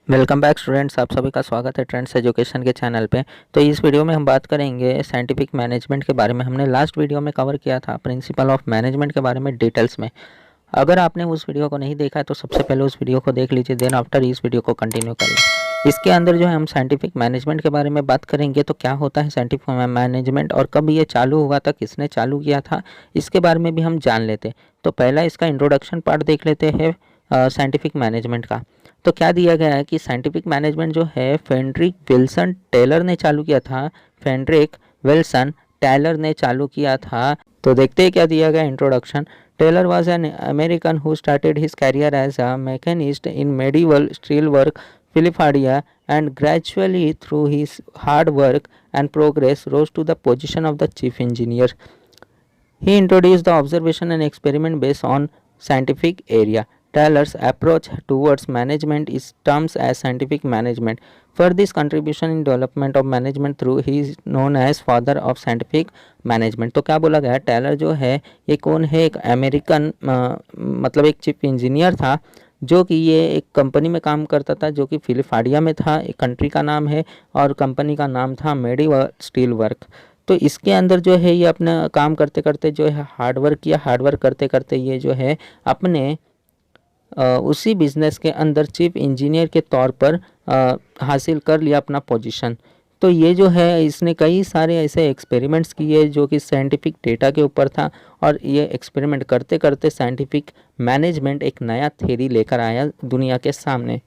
Welcome back students, आप सभी का स्वागत है ट्रेंड्स एजुकेशन के चैनल पे। तो इस वीडियो में हम बात करेंगे साइंटिफिक मैनेजमेंट के बारे में। हमने लास्ट वीडियो में कवर किया था प्रिंसिपल ऑफ मैनेजमेंट के बारे में डिटेल्स में। अगर आपने उस वीडियो को नहीं देखा है तो सबसे पहले उस वीडियो को देख लीजिए, देन आफ्टर इस वीडियो को कंटिन्यू करिए। इसके अंदर जो है हम साइंटिफिक मैनेजमेंट के बारे में बात करेंगे। तो क्या होता है साइंटिफिक मैनेजमेंट और कब ये चालू हुआ था, किसने चालू किया था, इसके बारे में भी हम जान लेते। तो पहला इसका इंट्रोडक्शन पार्ट देख लेते हैं साइंटिफिक मैनेजमेंट का। तो क्या दिया गया है कि साइंटिफिक मैनेजमेंट जो है फ्रेडरिक विल्सन टेलर ने चालू किया था। फ्रेडरिक विल्सन टेलर ने चालू किया था। तो देखते हैं क्या दिया गया introduction. Taylor was an American who started his career as a machinist in medieval steelwork Philadelphia and gradually through his hard work and progress rose to the position of the chief engineer. He introduced the observation and experiment based on scientific area. Taylor's approach towards management is termed as scientific management. For this contribution in development of management through he is known as father of scientific management. तो क्या बोला गया, Taylor जो है ये कौन है, एक अमेरिकन मतलब एक चीफ इंजीनियर था जो कि ये एक कंपनी में काम करता था जो कि फिलिफाडिया में था, एक कंट्री का नाम है और कंपनी का नाम था मेडिवल स्टील वर्क। तो इसके अंदर जो है ये अपना काम करते करते जो है हार्डवर्क किया। हार्डवर्क करते करते ये जो है अपने उसी बिज़नेस के अंदर चीफ इंजीनियर के तौर पर हासिल कर लिया अपना पोजीशन। तो ये जो है इसने कई सारे ऐसे एक्सपेरिमेंट्स किए जो कि साइंटिफिक डेटा के ऊपर था और ये एक्सपेरिमेंट करते करते साइंटिफिक मैनेजमेंट एक नया थ्योरी लेकर आया दुनिया के सामने।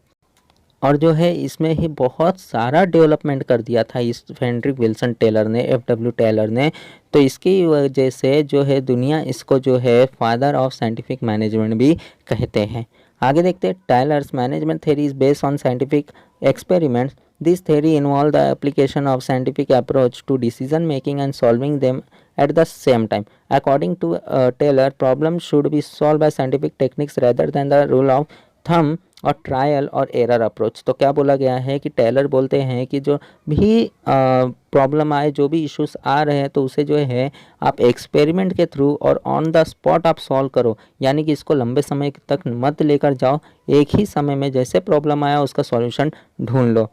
और जो है इसमें ही बहुत सारा डेवलपमेंट कर दिया था इस फ्रेडरिक विल्सन टेलर ने, एफ.डब्ल्यू. टेलर ने। तो इसकी वजह से जो है दुनिया इसको जो है फादर ऑफ साइंटिफिक मैनेजमेंट भी कहते हैं। आगे देखते हैं। Taylor's management theory is based on scientific experiments. This theory involve the application of scientific approach to decision making and solving them at the same time. According to Taylor, problems should be solved by scientific techniques rather than the rule of thumb और trial और error approach. तो क्या बोला गया है कि Taylor बोलते हैं कि जो भी प्रॉब्लम आए, जो भी इश्यूज आ रहे हैं, तो उसे जो है आप एक्सपेरिमेंट के थ्रू और ऑन द स्पॉट आप सॉल्व करो। यानी कि इसको लंबे समय तक मत लेकर जाओ, एक ही समय में जैसे प्रॉब्लम आया उसका सॉल्यूशन ढूंढ लो,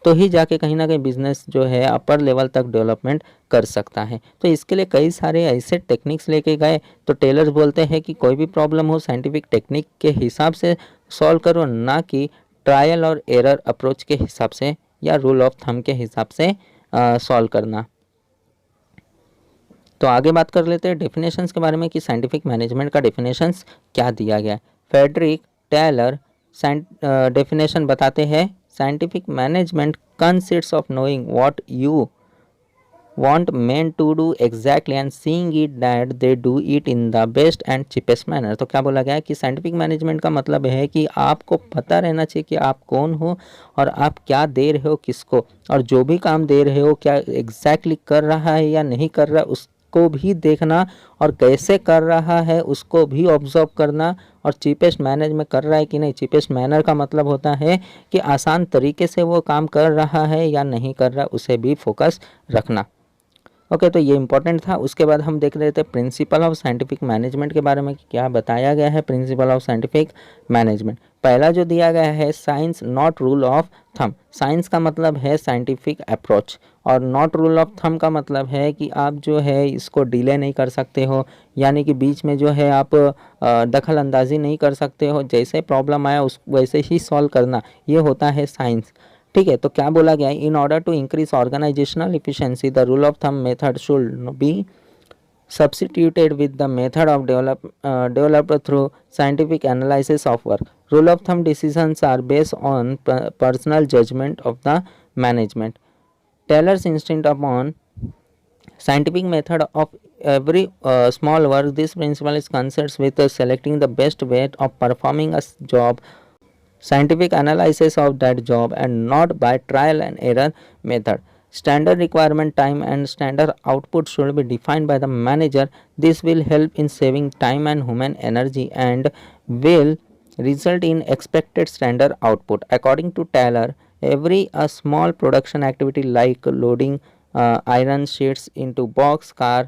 तो ही जाके कहीं ना कहीं बिजनेस जो है अपर लेवल तक डेवलपमेंट कर सकता है। तो इसके लिए कई सारे ऐसे टेक्निक्स लेके गए। तो टेलर्स बोलते हैं कि कोई भी प्रॉब्लम हो साइंटिफिक टेक्निक के हिसाब से सॉल्व करो, ना कि ट्रायल और एरर अप्रोच के हिसाब से या रूल ऑफ थंब के हिसाब से सॉल्व करना। तो आगे बात कर लेते हैं डेफिनेशंस के बारे में कि साइंटिफिक मैनेजमेंट का डेफिनेशंस क्या दिया गया है। फ्रेडरिक टेलर डेफिनेशन बताते हैं, scientific management consists of knowing what you want men to do exactly and seeing it that they do it in the best and cheapest manner। तो क्या बोला गया है कि साइंटिफिक मैनेजमेंट का मतलब है कि आपको पता रहना चाहिए कि आप कौन हो और आप क्या दे रहे हो किसको, और जो भी काम दे रहे हो क्या एग्जैक्टली कर रहा है या नहीं कर रहा उसको भी देखना, और कैसे कर रहा है उसको भी ऑब्जर्व करना, और चीपेस्ट मैनेज में कर रहा है कि नहीं। चीपेस्ट मैनर का मतलब होता है कि आसान तरीके से वो काम कर रहा है या नहीं कर रहा, उसे भी फोकस रखना। ओके, तो ये इंपॉर्टेंट था। उसके बाद हम देख रहे थे प्रिंसिपल ऑफ साइंटिफिक मैनेजमेंट के बारे में क्या बताया गया है। प्रिंसिपल ऑफ साइंटिफिक मैनेजमेंट पहला जो दिया गया है, science not rule of thumb. Science का मतलब है साइंटिफिक अप्रोच, और नॉट रूल ऑफ थंब का मतलब है कि आप जो है इसको डिले नहीं कर सकते हो, यानी कि बीच में जो है आप दखल अंदाजी नहीं कर सकते हो। जैसे प्रॉब्लम आया उस वैसे ही सॉल्व करना, ये होता है साइंस। ठीक है, तो क्या बोला गया है, in order to increase organisational efficiency the rule of thumb method should be substituted with the method of developed through scientific analysis of work. Rule of thumb decisions are based on personal judgment of the management. Taylor's instinct upon scientific method of every small work. This principle is concerned with selecting the best way of performing a job, scientific analysis of that job, and not by trial and error method. Standard requirement time and standard output should be defined by the manager. This will help in saving time and human energy and will result in expected standard output. According to Taylor, every a small production activity like loading iron sheets into box car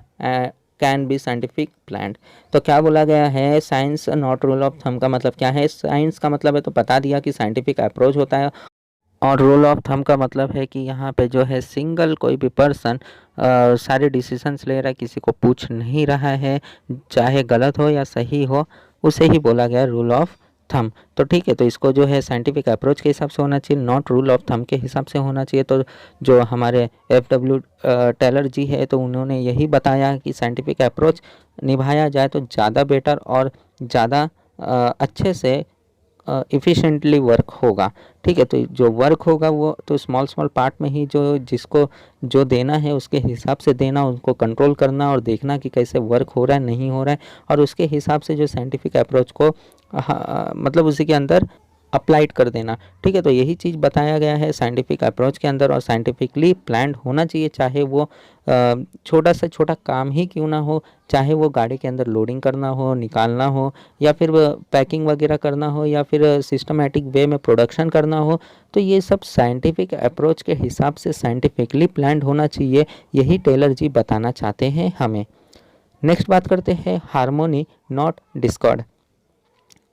can be scientific plant. तो क्या बोला गया है, science not rule of thumb का मतलब क्या है। Science का मतलब है तो बता दिया कि साइंटिफिक अप्रोच होता है और रूल ऑफ थंब का मतलब है कि यहाँ पे जो है सिंगल कोई भी पर्सन सारे डिसीजंस ले रहा है, किसी को पूछ नहीं रहा है, चाहे गलत हो या सही हो, उसे ही बोला गया रूल ऑफ थंब। तो ठीक है, तो इसको जो है साइंटिफिक अप्रोच के हिसाब से होना चाहिए, नॉट रूल ऑफ थंब के हिसाब से होना चाहिए। तो जो हमारे FW टेलर जी है, तो उन्होंने यही बताया कि साइंटिफिक अप्रोच निभाया जाए तो ज़्यादा बेटर और ज़्यादा अच्छे से इफ़िशेंटली वर्क होगा। ठीक है, तो जो वर्क होगा वो तो स्मॉल स्मॉल पार्ट में ही जो जिसको जो देना है उसके हिसाब से देना, उनको कंट्रोल करना और देखना कि कैसे वर्क हो रहा है नहीं हो रहा है, और उसके हिसाब से जो साइंटिफिक अप्रोच को मतलब उसी के अंदर अप्लाइड कर देना। ठीक है, तो यही चीज़ बताया गया है साइंटिफिक अप्रोच के अंदर, और साइंटिफिकली प्लान्ड होना चाहिए, चाहे वो छोटा से छोटा काम ही क्यों ना हो, चाहे वो गाड़ी के अंदर लोडिंग करना हो, निकालना हो, या फिर पैकिंग वगैरह करना हो, या फिर सिस्टमेटिक वे में प्रोडक्शन करना हो, तो ये सब साइंटिफिक अप्रोच के हिसाब से साइंटिफिकली प्लान्ड होना चाहिए। यही टेलर जी बताना चाहते हैं हमें। नेक्स्ट बात करते हैं हार्मोनी नॉट डिस्कॉर्ड।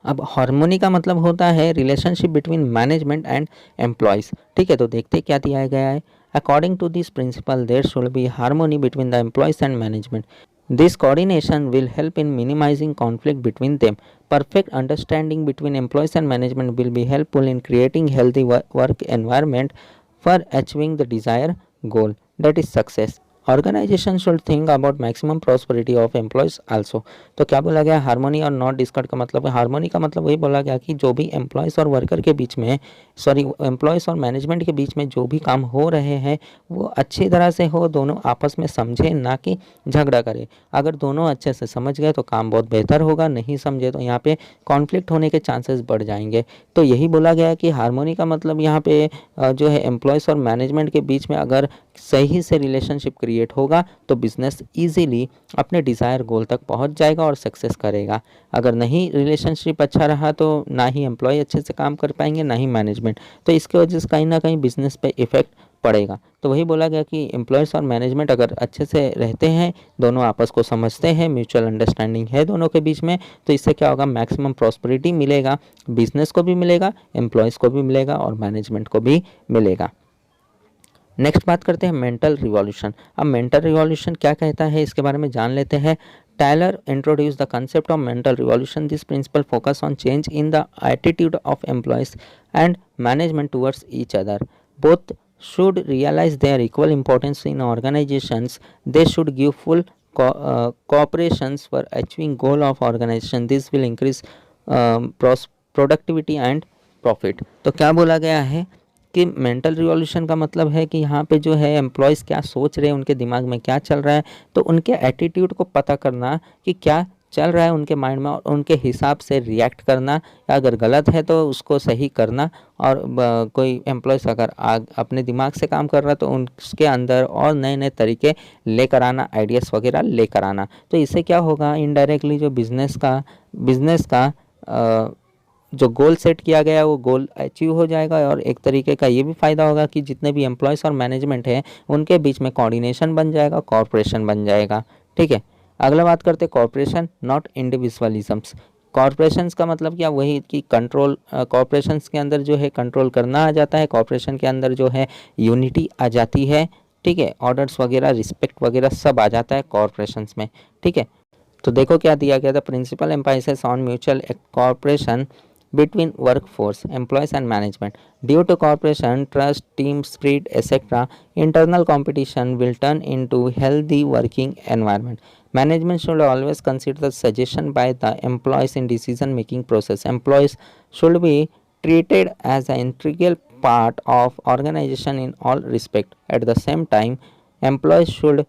अब हार्मोनी का मतलब होता है relationship between management and employees. ठीक है, तो देखते क्या दिया गया है। According to this principle there should be harmony between the employees and management. This coordination will help in minimizing conflict between them. Perfect understanding between employees and management will be helpful in creating healthy work environment for achieving the desired goal, that is success. Organization should think about maximum prosperity of employees also. तो क्या बोला गया, harmony और not Discord का मतलब है, harmony का मतलब वही बोला गया कि जो भी एम्प्लॉयज़ और वर्कर के बीच में, सॉरी एम्प्लॉयज़ और मैनेजमेंट के बीच में जो भी काम हो रहे हैं वो अच्छी तरह से हो, दोनों आपस में समझे, ना कि झगड़ा करे। अगर दोनों अच्छे से समझ गए तो काम बहुत बेहतर होगा, नहीं समझे तो यहाँ पे कॉन्फ्लिक्ट होने के चांसेस बढ़ जाएंगे। तो यही बोला गया कि हार्मोनी का मतलब यहाँ पे जो है एम्प्लॉयज़ और मैनेजमेंट के बीच में अगर सही से रिलेशनशिप क्रिएट होगा तो बिजनेस इजीली अपने डिज़ायर गोल तक पहुंच जाएगा और सक्सेस करेगा। अगर नहीं रिलेशनशिप अच्छा रहा तो ना ही एम्प्लॉय अच्छे से काम कर पाएंगे, ना ही मैनेजमेंट, तो इसके वजह से कहीं ना कहीं बिजनेस पे इफेक्ट पड़ेगा। तो वही बोला गया कि एम्प्लॉयज़ और मैनेजमेंट अगर अच्छे से रहते हैं, दोनों आपस को समझते हैं, म्यूचुअल अंडरस्टैंडिंग है दोनों के बीच में, तो इससे क्या होगा, मैक्सिमम प्रॉस्पेरिटी मिलेगा, बिजनेस को भी मिलेगा, एम्प्लॉयज़ को भी मिलेगा और मैनेजमेंट को भी मिलेगा। नेक्स्ट बात करते हैं मेंटल रिवॉल्यूशन। अब मेंटल रिवॉल्यूशन क्या कहता है इसके बारे में जान लेते हैं। Tyler introduced the concept of mental revolution. This principle focus on change in the attitude of employees and management towards each other. Both should realize their equal importance in organizations. They should give full cooperations for achieving goal of organization. This will increase productivity and profit. तो क्या बोला गया है कि mental revolution का मतलब है कि यहाँ पे जो है एम्प्लॉयज़ क्या सोच रहे हैं, उनके दिमाग में क्या चल रहा है, तो उनके एटीट्यूड को पता करना कि क्या चल रहा है उनके माइंड में, और उनके हिसाब से रिएक्ट करना, अगर गलत है तो उसको सही करना, और कोई एम्प्लॉयज़ अगर अपने दिमाग से काम कर रहा है तो उसके अंदर और नए नए तरीके लेकर आना, आइडियाज़ वगैरह लेकर आना। तो इससे क्या होगा, इनडायरेक्टली जो बिजनेस का जो गोल सेट किया गया है वो गोल अचीव हो जाएगा, और एक तरीके का ये भी फ़ायदा होगा कि जितने भी एम्प्लॉयज़ और मैनेजमेंट है उनके बीच में कोऑर्डिनेशन बन जाएगा, कॉर्पोरेशन बन जाएगा। ठीक है, अगला बात करते हैं कॉर्पोरेशन नॉट इंडिविजुअलिज्म्स। कॉर्पोरेशंस का मतलब क्या, वही कि कंट्रोल, कॉर्पोरेशंस के अंदर जो है कंट्रोल करना आ जाता है, कॉर्पोरेशन के अंदर जो है यूनिटी आ जाती है। ठीक है, ऑर्डर्स वगैरह, रिस्पेक्ट वगैरह सब आ जाता है कॉर्पोरेशंस में। ठीक है, तो देखो क्या दिया गया था, principle emphasis on mutual corporation between workforce, employees and management. Due to cooperation, trust, team spirit, etc., internal competition will turn into healthy working environment. Management should always consider the suggestion by the employees in decision making process. Employees should be treated as an integral part of organization in all respect. At the same time, employees should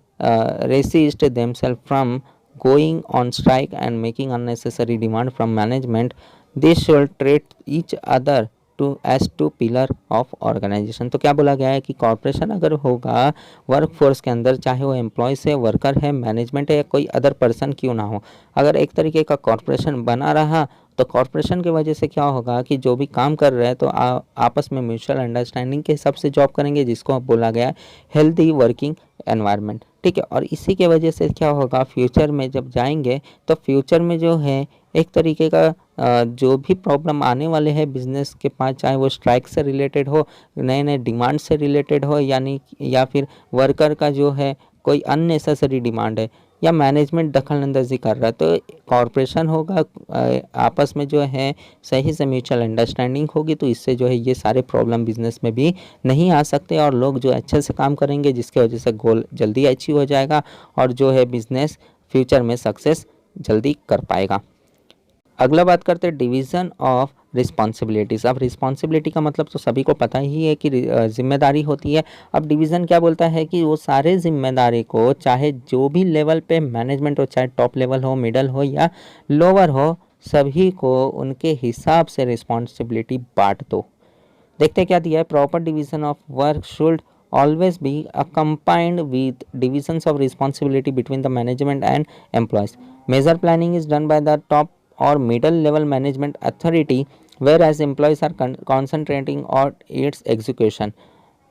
resist themselves from going on strike and making unnecessary demand from management. They should treat each other to as two pillar of organisation. तो क्या बोला गया है कि corporation अगर होगा work force के अंदर, चाहे वो एम्प्लॉयज़ है, वर्कर है, मैनेजमेंट है, या कोई अदर पर्सन क्यों ना हो, अगर एक तरीके का कॉर्पोरेशन बना रहा तो कॉर्पोरेशन की वजह से क्या होगा कि जो भी काम कर रहे हैं तो आपस में म्यूचुअल अंडरस्टैंडिंग के हिसाब से जॉब करेंगे, जिसको बोला गया है हेल्दी वर्किंग एनवायरनमेंट। ठीक है, और इसी के वजह से क्या होगा, फ्यूचर में जब जाएंगे तो फ्यूचर में जो है एक तरीके का जो भी प्रॉब्लम आने वाले हैं बिजनेस के पास, चाहे वो स्ट्राइक से रिलेटेड हो, नए नए डिमांड से रिलेटेड हो, यानी या फिर वर्कर का जो है कोई अननेसेसरी डिमांड है, या मैनेजमेंट दखल अंदाजी कर रहा है, तो कॉरपोरेशन होगा, आपस में जो है सही से म्यूचुअल अंडरस्टैंडिंग होगी, तो इससे जो है ये सारे प्रॉब्लम बिजनेस में भी नहीं आ सकते और लोग जो अच्छे से काम करेंगे, जिसकी वजह से गोल जल्दी अचीव हो जाएगा और जो है बिजनेस फ्यूचर में सक्सेस जल्दी कर पाएगा। अगला बात करते हैं डिवीज़न ऑफ रिस्पॉन्सिबिलिटीज़। अब रिस्पॉन्सिबिलिटी का मतलब तो सभी को पता ही है कि जिम्मेदारी होती है। अब डिवीज़न क्या बोलता है कि वो सारे जिम्मेदारी को, चाहे जो भी लेवल पे मैनेजमेंट हो, चाहे टॉप लेवल हो, मिडल हो या लोअर हो, सभी को उनके हिसाब से रिस्पॉन्सिबिलिटी बांट दो। देखते क्या दिया है, proper division of work should always be accompanied with divisions of responsibility between the management and employees. Major planning is done by the top or middle level management authority, whereas employees are concentrating on its execution.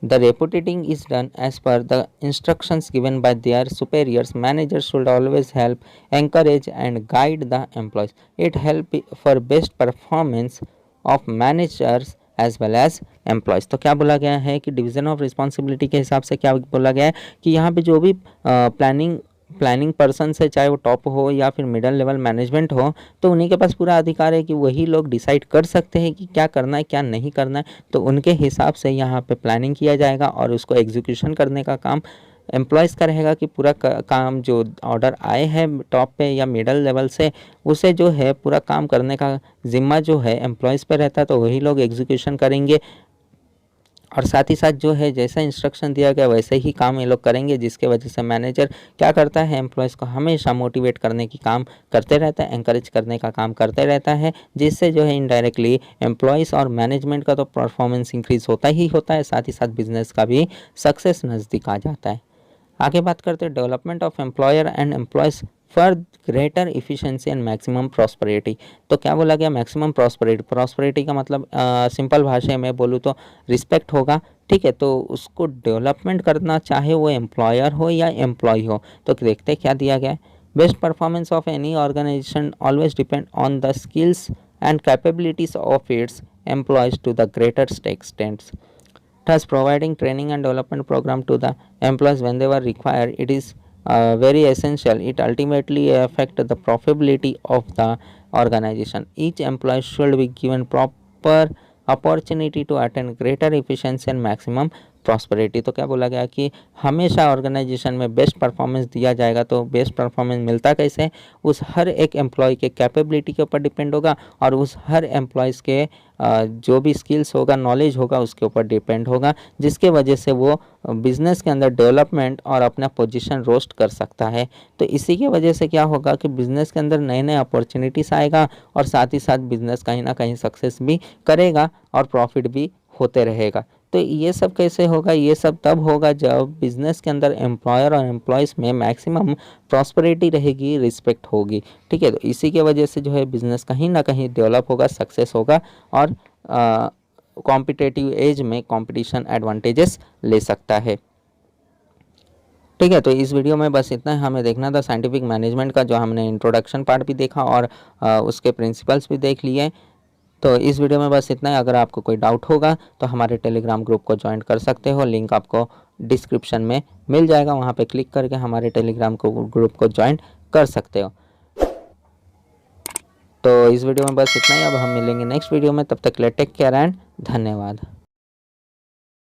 The reporting is done as per the instructions given by their superiors. Managers should always help, encourage and guide the employees. It helps for best performance of managers as well as employees. तो क्या बोला गया है कि division of responsibility के हिसाब से क्या बोला गया है कि यहाँ पे जो भी प्लानिंग पर्सन है, चाहे वो टॉप हो या फिर मिडल लेवल मैनेजमेंट हो, तो उन्हीं के पास पूरा अधिकार है कि वही लोग डिसाइड कर सकते हैं कि क्या करना है क्या नहीं करना है। तो उनके हिसाब से यहाँ पे प्लानिंग किया जाएगा और उसको एग्जीक्यूशन करने का काम एम्प्लॉयज़ का रहेगा कि पूरा काम जो ऑर्डर आए हैं टॉप पे या मिडल लेवल से, उसे जो है पूरा काम करने का जिम्मा जो है एम्प्लॉयज़ पे रहता है, तो वही लोग एग्जीक्यूशन करेंगे और साथ ही साथ जो है जैसा इंस्ट्रक्शन दिया गया वैसे ही काम ये लोग करेंगे, जिसके वजह से मैनेजर क्या करता है, एम्प्लॉयज़ को हमेशा मोटिवेट करने की काम करते रहता है, एंकरेज करने का काम करते रहता है, जिससे जो है इनडायरेक्टली एम्प्लॉयज़ और मैनेजमेंट का तो परफॉर्मेंस इंक्रीज होता ही होता है, साथ ही साथ बिजनेस का भी सक्सेस नज़दीक आ जाता है। आगे बात करते हैं development of employer and employees for greater efficiency and maximum prosperity. तो क्या बोला गया, मैक्सिमम प्रॉस्पेरिटी का मतलब सिंपल भाषा में बोलूँ तो रिस्पेक्ट होगा, ठीक है। तो उसको डेवलपमेंट करना, चाहे वो एम्प्लॉयर हो या एम्प्लॉय हो। तो देखते क्या दिया गया है, best performance of any organisation always depend on the skills and capabilities of its employees to the greatest extent. Thus, providing training and development program to the employees when they were required, it is very essential. It ultimately affect the profitability of the organization. Each employee should be given proper opportunity to attain greater efficiency and maximum prosperity. तो क्या बोला गया कि हमेशा organisation में best performance दिया जाएगा। तो बेस्ट परफॉर्मेंस मिलता कैसे, उस हर एक एम्प्लॉय के कैपेबिलिटी के ऊपर डिपेंड होगा और उस हर एम्प्लॉयज़ के जो भी स्किल्स होगा, नॉलेज होगा, उसके ऊपर डिपेंड होगा, जिसके वजह से वो बिज़नेस के अंदर डेवलपमेंट और अपना पोजीशन रोस्ट कर सकता है। तो इसी की वजह से क्या होगा कि बिज़नेस के अंदर नए नए अपॉर्चुनिटीज़ आएगा और साथ ही साथ बिज़नेस कहीं ना कहीं सक्सेस भी करेगा और प्रॉफिट भी होते रहेगा। तो ये सब कैसे होगा, ये सब तब होगा जब बिज़नेस के अंदर एम्प्लॉयर और एम्प्लॉयज़ में मैक्सिमम प्रॉस्पेरिटी रहेगी, रिस्पेक्ट होगी, ठीक है। तो इसी के वजह से जो है बिज़नेस कहीं ना कहीं डेवलप होगा, सक्सेस होगा और कॉम्पिटिटिव एज में कंपटीशन एडवांटेजेस ले सकता है, ठीक है। तो इस वीडियो में बस इतना ही हमें देखना था साइंटिफिक मैनेजमेंट का, जो हमने इंट्रोडक्शन पार्ट भी देखा और उसके प्रिंसिपल्स भी देख लिए। तो इस वीडियो में बस इतना ही। अगर आपको कोई डाउट होगा तो हमारे टेलीग्राम ग्रुप को ज्वाइन कर सकते हो, लिंक आपको डिस्क्रिप्शन में मिल जाएगा, वहाँ पे क्लिक करके हमारे टेलीग्राम ग्रुप को ज्वाइन कर सकते हो। तो इस वीडियो में बस इतना ही। अब हम मिलेंगे नेक्स्ट वीडियो में, तब तक के लिए टेक केयर एंड धन्यवाद।